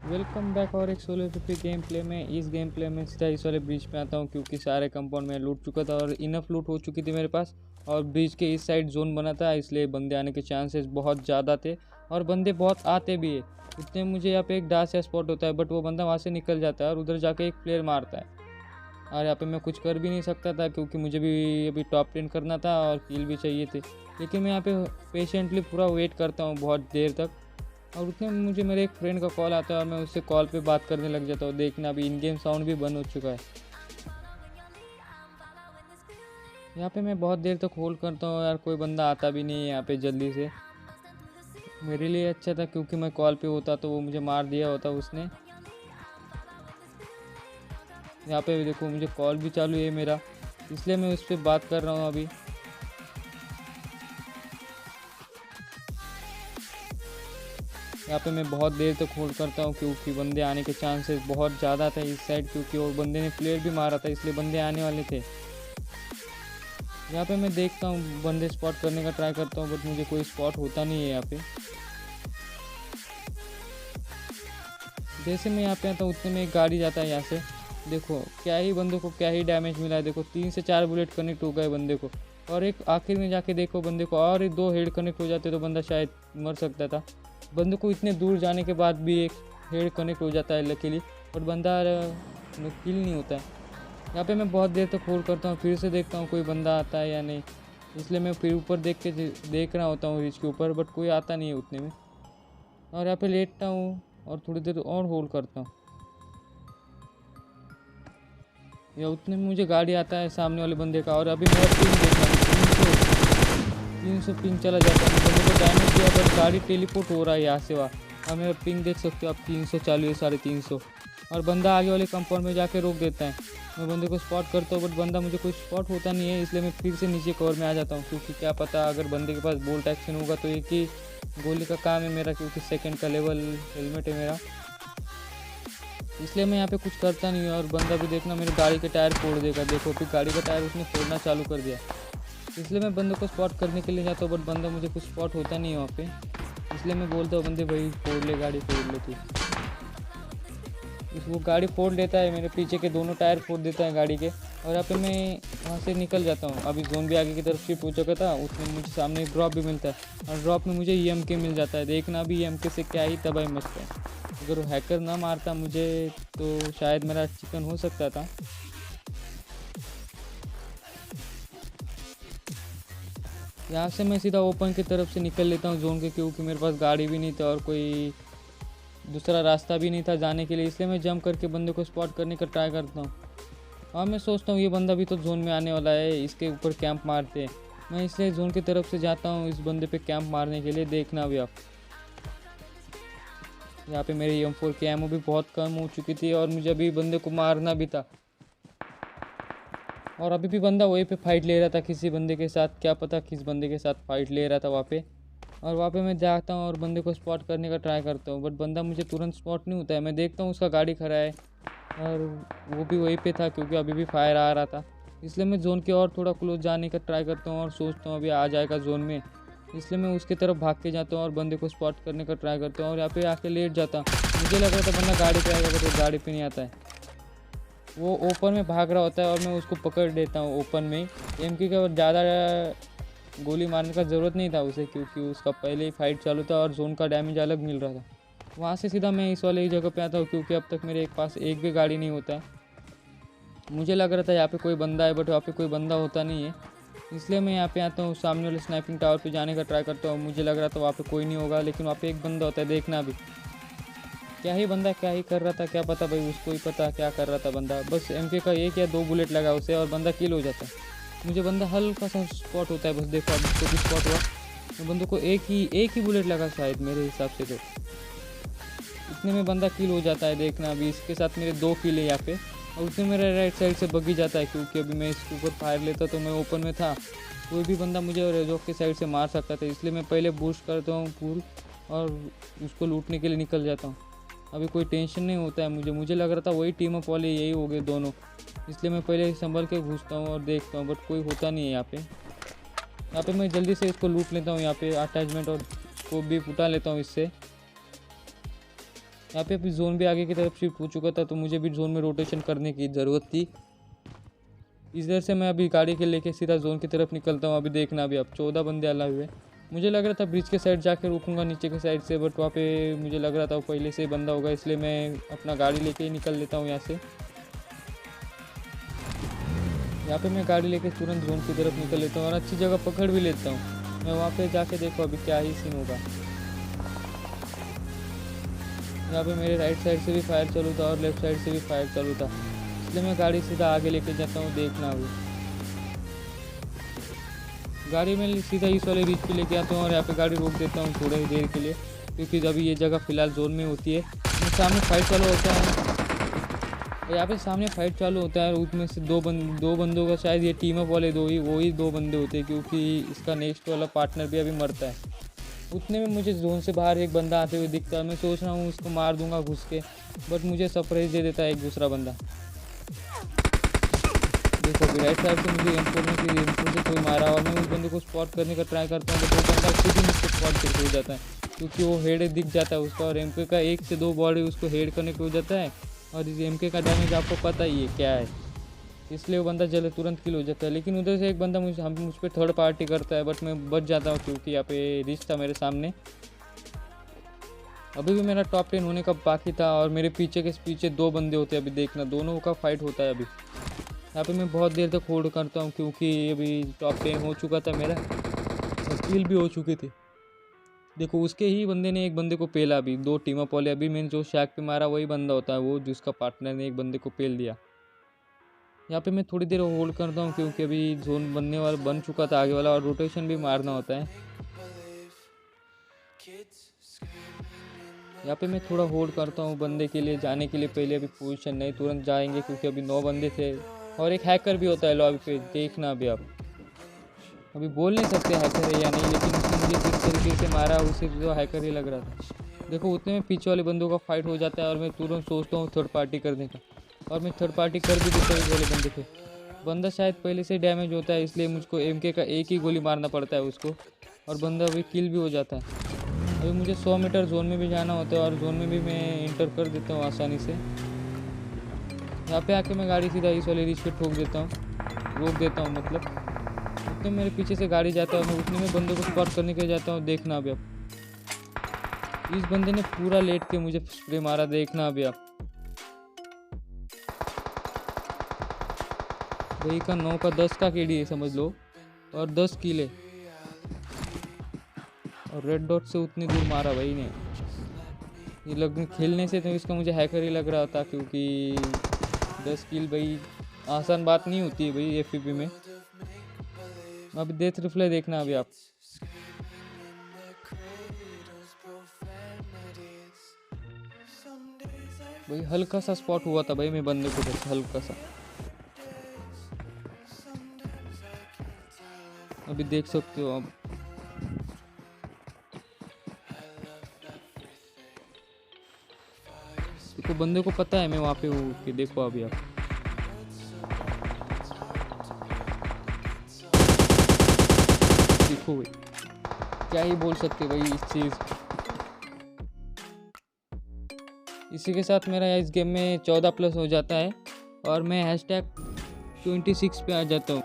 Welcome back और एक solo PP game play में। इस गेम प्ले में सीधा इस वाले ब्रिज पे आता हूँ क्योंकि सारे कंपाउंड में लूट चुका था और इनफ लूट हो चुकी थी मेरे पास। और ब्रिज के इस साइड जोन बना था, इसलिए बंदे आने के चांसेस बहुत ज़्यादा थे और बंदे बहुत आते भी है। इतने मुझे यहाँ पे एक डांस या स्पॉट होता है, बट वो बंदा वहाँ से निकल जाता है और उधर जाके एक प्लेयर मारता है। और यहाँ पे मैं कुछ कर भी नहीं सकता था क्योंकि मुझे भी अभी टॉप 10 करना था और किल भी चाहिए थे। लेकिन मैं यहाँ पे पेशेंटली पूरा वेट करता हूँ बहुत देर तक, और उतने में मुझे मेरे एक फ्रेंड का कॉल आता है और मैं उससे कॉल पे बात करने लग जाता हूँ। देखना अभी इन गेम साउंड भी बंद हो चुका है। यहाँ पे मैं बहुत देर तक होल्ड करता हूँ यार, कोई बंदा आता भी नहीं है यहाँ पे जल्दी से। मेरे लिए अच्छा था क्योंकि मैं कॉल पे होता तो वो मुझे मार दिया होता उसने। यहाँ पे देखो मुझे कॉल भी चालू है मेरा, इसलिए मैं उस पर बात कर रहा हूँ अभी। यहाँ पे मैं बहुत देर तक होल्ड करता हूँ क्योंकि बंदे आने के चांसेस बहुत ज़्यादा थे इस साइड, क्योंकि वो बंदे ने प्लेयर भी मारा था इसलिए बंदे आने वाले थे। यहाँ पे मैं देखता हूँ बंदे स्पॉट करने का ट्राई करता हूँ, बट मुझे कोई स्पॉट होता नहीं है यहाँ पे। जैसे मैं यहाँ पे आता हूँ उतने में एक गाड़ी जाता है यहाँ से। देखो क्या ही बंदे को क्या ही डैमेज मिला है। देखो 3 से 4 बुलेट कनेक्ट हो गए बंदे को, और एक आखिर में जाके देखो बंदे को और एक 2 हेड कनेक्ट हो जाते तो बंदा शायद मर सकता था। बंदे को इतने दूर जाने के बाद भी एक हेड कनेक्ट हो जाता है लकीली, और बंदा किल नहीं होता है। यहाँ पे मैं बहुत देर तक होल्ड करता हूँ, फिर से देखता हूँ कोई बंदा आता है या नहीं, इसलिए मैं फिर ऊपर देख रहा होता हूँ रिच के ऊपर, बट कोई आता नहीं है उतने में। और यहाँ पे लेटता हूँ और थोड़ी देर और होल्ड करता हूँ। या उतने में मुझे गाड़ी आता है सामने वाले बंदे का, और अभी मेरा पिंग देखना 300 पिंग चला जाता है। बंदे को डैमेज दिया बट गाड़ी टेलीपोर्ट हो रहा है यहाँ से वहाँ। और मेरा पिंग देख सकते हो आप 300 चालू है, 350। और बंदा आगे वाले कंपाउंड में जाके रोक देता है। मैं बंदे को स्पॉट करता हूँ बट बंदा मुझे कोई स्पॉट होता नहीं है, इसलिए मैं फिर से नीचे कवर में आ जाता हूँ क्योंकि क्या पता अगर बंदे के पास बोल्ट एक्शन होगा तो एक ही गोली का काम है मेरा, क्योंकि सेकंड का लेवल हेलमेट है मेरा, इसलिए मैं यहाँ पे कुछ करता नहीं हूँ। और बंदा भी देखना मेरी गाड़ी के टायर फोड़ देगा। देखो फिर गाड़ी का टायर उसने फोड़ना चालू कर दिया, इसलिए मैं बंदे को स्पॉट करने के लिए जाता हूँ बट बंदा मुझे कुछ स्पॉट होता नहीं है वहाँ पे, इसलिए मैं बोलता हूँ बंदे भाई फोड़ ले गाड़ी, फोड़ ले तू। वो गाड़ी फोड़ लेता है, मेरे पीछे के दोनों टायर फोड़ देता है गाड़ी के, और यहाँ पे मैं वहाँ से निकल जाता हूँ। अभी जोन भी आगे की तरफ शिफ्ट हो चुका था, उसमें मुझे सामने एक ड्रॉप भी मिलता है और ड्रॉप में मुझे EMK मिल जाता है। देखना अभी EMK से क्या ही तबाही मचता है। अगर वो हैकर ना मारता मुझे तो शायद मेरा चिकन हो सकता था। यहाँ से मैं सीधा ओपन की तरफ से निकल लेता हूँ जोन के, क्योंकि मेरे पास गाड़ी भी नहीं था और कोई दूसरा रास्ता भी नहीं था जाने के लिए, इसलिए मैं जंप करके बंदे को स्पॉट करने का ट्राई करता हूँ। हाँ मैं सोचता हूँ ये बंदा भी तो जोन में आने वाला है, इसके ऊपर कैंप मारते हैं। मैं इसलिए जोन की तरफ से जाता हूँ इस बंदे पे कैंप मारने के लिए। देखना भी आप यहाँ पे मेरी M4 की एमओ भी बहुत कम हो चुकी थी और मुझे अभी बंदे को मारना भी था, और अभी भी बंदा वहीं पे फाइट ले रहा था किसी बंदे के साथ। क्या पता किस बंदे के साथ फाइट ले रहा था वहाँ पे। और वहाँ पे मैं जाता हूँ और बंदे को स्पॉट करने का ट्राई करता हूँ, बट बंदा मुझे तुरंत स्पॉट नहीं होता है। मैं देखता हूँ उसका गाड़ी खड़ा है और वो भी वहीं पे था क्योंकि अभी भी फायर आ रहा था, इसलिए मैं जोन के और थोड़ा क्लोज जाने का ट्राई करता हूँ और सोचता हूँ अभी आ जाएगा जोन में, इसलिए मैं उसकी तरफ भाग के जाता हूँ और बंदे को स्पॉट करने का ट्राई करता हूँ। और यहाँ पे आके लेट जाता हूँ, मुझे लग रहा था बंदा गाड़ी पे आएगा, बट वो गाड़ी पे नहीं आता है, वो ओपन में भाग रहा होता है और मैं उसको पकड़ लेता हूँ ओपन में। MK का ज़्यादा गोली मारने का ज़रूरत नहीं था उसे, क्योंकि उसका पहले ही फाइट चालू था और जोन का डैमेज अलग मिल रहा था। वहाँ से सीधा मैं इस वाले ही जगह पे आता हूँ क्योंकि अब तक मेरे पास एक भी गाड़ी नहीं होता है। मुझे लग रहा था यहाँ पे कोई बंदा है, बट वहाँ पे कोई बंदा होता नहीं है, इसलिए मैं यहाँ पे आता हूँ। सामने वाले स्नाइपिंग टावर पे जाने का ट्राई करता हूँ। मुझे लग रहा था वहाँ पे कोई नहीं होगा, लेकिन वहाँ पे एक बंदा होता है। देखना अभी क्या ही बंदा क्या ही कर रहा था, क्या पता भाई उसको ही पता क्या कर रहा था बंदा। बस MK का 1 या 2 बुलेट लगा उसे और बंदा किल हो जाता है। मुझे बंदा हल्का सा स्पॉट होता है, बस देखो अब इसको भी स्पॉट हुआ। तो बंदे को एक ही बुलेट लगा शायद मेरे हिसाब से, तो इतने में बंदा किल हो जाता है। देखना अभी इसके साथ मेरे 2 किल है यहाँ पे, और उसमें मेरा राइट साइड से बगी जाता है क्योंकि अभी मैं इसके ऊपर फायर लेता तो मैं ओपन में था, कोई भी बंदा मुझे रेजॉक के साइड से मार सकता था, इसलिए मैं पहले बूस्ट करता हूँ फुल और उसको लूटने के लिए निकल जाता हूँ। अभी कोई टेंशन नहीं होता है मुझे लग रहा था वही टीम अप वाले यही हो गए दोनों, इसलिए मैं पहले संभल के घुसता हूँ और देखता हूँ, बट कोई होता नहीं है यहाँ पे मैं जल्दी से इसको लूट लेता हूँ। यहाँ पे अटैचमेंट और स्कोप भी उठा लेता हूँ इससे। यहाँ पे अभी जोन भी आगे की तरफ शिफ्ट हो चुका था, तो मुझे भी जोन में रोटेशन करने की ज़रूरत थी। इधर से मैं अभी गाड़ी के लेके सीधा जोन की तरफ निकलता हूँ। अभी देखना, अभी अब 14 बंदे अलाए हुए। मुझे लग रहा था ब्रिज के साइड जाके रुकूंगा नीचे के साइड से, बट वहाँ पे मुझे लग रहा था वो पहले से ही बंदा होगा, इसलिए मैं अपना गाड़ी लेके ही निकल लेता हूँ यहाँ से। यहाँ पे मैं गाड़ी लेके तुरंत जोन की तरफ निकल लेता हूँ और अच्छी जगह पकड़ भी लेता हूँ। मैं वहाँ पे जाके देखो अभी क्या ही सीन होगा। यहाँ पे मेरे राइट साइड से भी फायर चालू था और लेफ्ट साइड से भी फायर चालू था, इसलिए मैं गाड़ी सीधा आगे लेके जाता हूँ। देखना अभी गाड़ी में सीधा इस वाले रिच पे लेके आता हूँ और यहाँ पे गाड़ी रोक देता हूँ थोड़ी देर के लिए, क्योंकि अभी ये जगह फ़िलहाल जोन में होती है। मैं सामने फाइट चालू होता है, यहाँ पे सामने फाइट चालू होता है और उसमें से दो बंदों का शायद ये टीम अप वाले वही दो बंदे होते हैं, क्योंकि इसका नेक्स्ट वाला पार्टनर भी अभी मरता है। उतने में मुझे जोन से बाहर एक बंदा आते हुए दिखता है। मैं सोच रहा हूँ उसको मार दूंगा घुस के, बट मुझे सरप्राइज दे देता है एक दूसरा बंदा। देखो अभी राइट साइड से मुझे M4 से कोई मारा और मैं उस बंदे को स्पॉट करने का ट्राई करता हूँ, बट वो बंदा खुद ही मुझको स्पॉट करके हो जाता है, क्योंकि वो हेड दिख जाता है उसका, और MK का 1 से 2 बॉडी उसको हेड करने को हो जाता है। और इस MK का डैमेज आपको पता ही है क्या है, इसलिए वो बंदा जल्द तुरंत किल हो जाता है। लेकिन उधर से एक बंदा मुझ पर थर्ड पार्टी करता है, बट मैं बच जाता हूँ क्योंकि यहाँ पे रिच था मेरे सामने। अभी भी मेरा टॉप 10 होने का बाकी था और मेरे पीछे 2 बंदे होते हैं। अभी देखना दोनों का फाइट होता है। अभी यहाँ पे मैं बहुत देर तक होल्ड करता हूँ, क्योंकि अभी टॉप 10 हो चुका था मेरा और किल भी हो चुके थे। देखो उसके ही बंदे ने एक बंदे को पेला, अभी 2 टीम अप वाले। अभी मैंने जो शैक पे मारा वही बंदा होता है वो, जिसका पार्टनर ने एक बंदे को पेल दिया। यहाँ पे मैं थोड़ी देर होल्ड करता हूँ, क्योंकि अभी जोन बन चुका था आगे वाला, और रोटेशन भी मारना होता है। यहाँ पे मैं थोड़ा होल्ड करता हूँ बंदे के लिए जाने के लिए। पहले अभी पोजीशन नहीं, तुरंत जाएंगे क्योंकि अभी 9 बंदे थे और एक हैकर भी होता है लॉबी पे। देखना अभी आप अभी बोल नहीं सकते हैकर है या नहीं, लेकिन उसने मुझे जिस तरीके से मारा उसे तो हैकर ही लग रहा था। देखो उतने में पीछे वाले बंदों का फाइट हो जाता है और मैं तुरंत सोचता हूँ थर्ड पार्टी करने का, और मैं थर्ड पार्टी कर भी देता हूँ इस वाले बंदे पे। बंदा शायद पहले से डैमेज होता है, इसलिए मुझको MK का एक ही गोली मारना पड़ता है उसको, और बंदा अभी किल भी हो जाता है। अभी मुझे 100 मीटर जोन में भी जाना होता है और जोन में भी मैं इंटर कर देता हूँ आसानी से। यहाँ पे आके मैं गाड़ी सीधा इस वाले रिच पे रोक देता हूँ मतलब। उतने मेरे पीछे से गाड़ी जाता है, मैं उतने में बंदे को स्पॉट करने के लिए जाता हूँ। देखना अभी आप इस बंदे ने पूरा लेट के मुझे स्प्रे मारा। देखना अभी आप वही का 9 का 10 का KD है समझ लो, और 10 किल है, और रेड डॉट से उतनी दूर मारा भाई ने। ये खेलने से तो इसका मुझे हैकर ही लग रहा था, क्योंकि 10 किल भाई आसान बात नहीं होती है भाई FPP में। अभी डेथ रिफ्ले देखना अभी आप। भाई हल्का सा स्पॉट हुआ था भाई मैं बंदे को, बस हल्का सा। अभी देख सकते हो आप देखो बंदे को पता है मैं वहाँ पे हूँ कि देखो अभी आप देखो भाई क्या ही बोल सकते भाई इस चीज़। इसी के साथ मेरा इस गेम में 14+ हो जाता है और मैं #26 पे आ जाता हूँ।